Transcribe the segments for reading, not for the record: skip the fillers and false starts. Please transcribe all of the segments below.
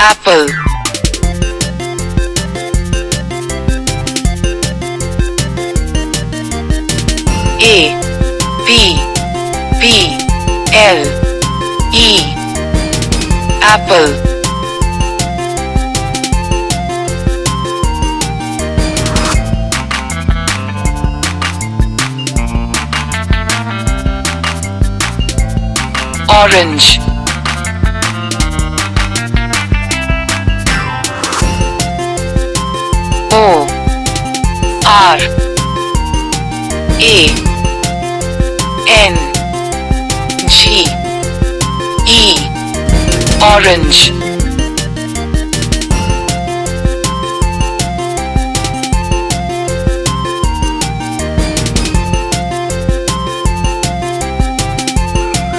apple. A P P L E apple. Orange. O R A N G E orange.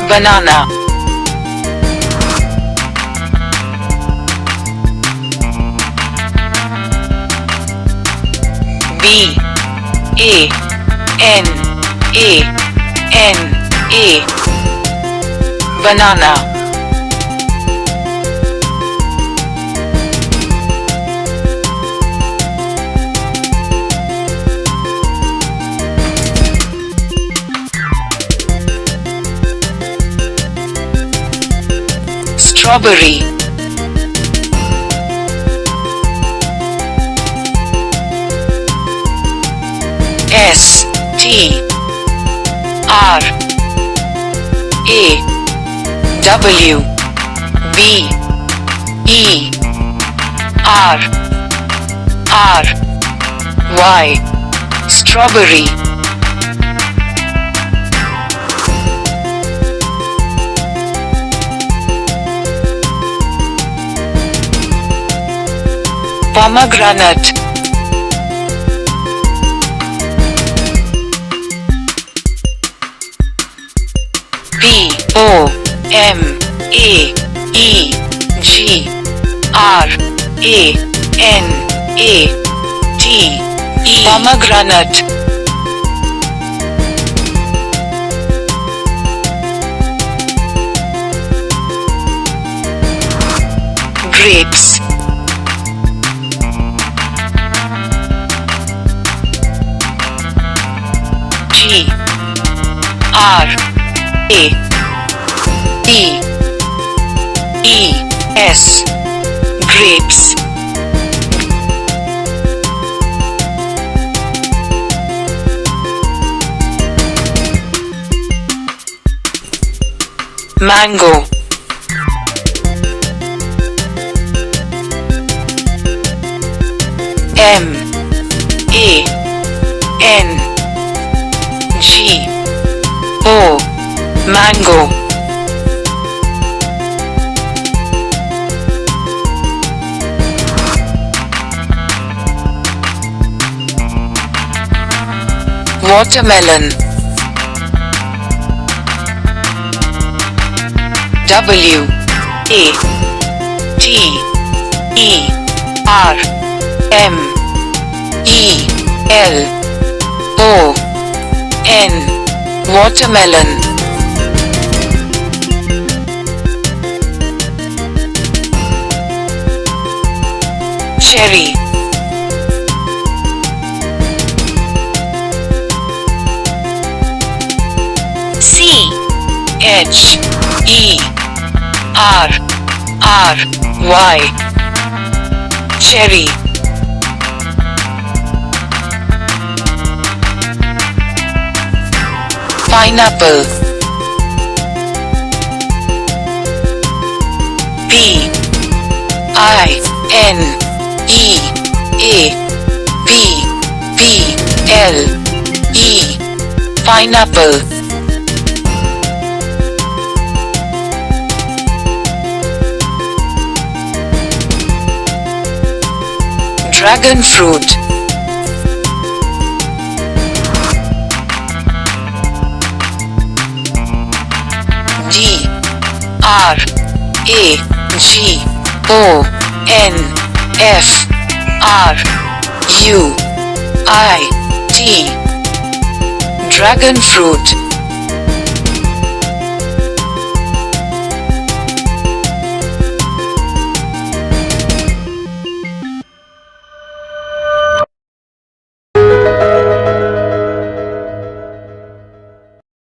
Banana. B A N A N A banana. Strawberry. S T R A W B E R R Y strawberry. Pomegranate. P O M A E G R A N A T E pomegranate. Grapes. G R A P E S grapes. Mango. M A N G O mango. Watermelon. W A T E R M E L O N watermelon. Cherry. C H E R R Y cherry. Pineapple. P I N E A P P L E pineapple. Dragon fruit. D R A G O N F R U I T dragon fruit.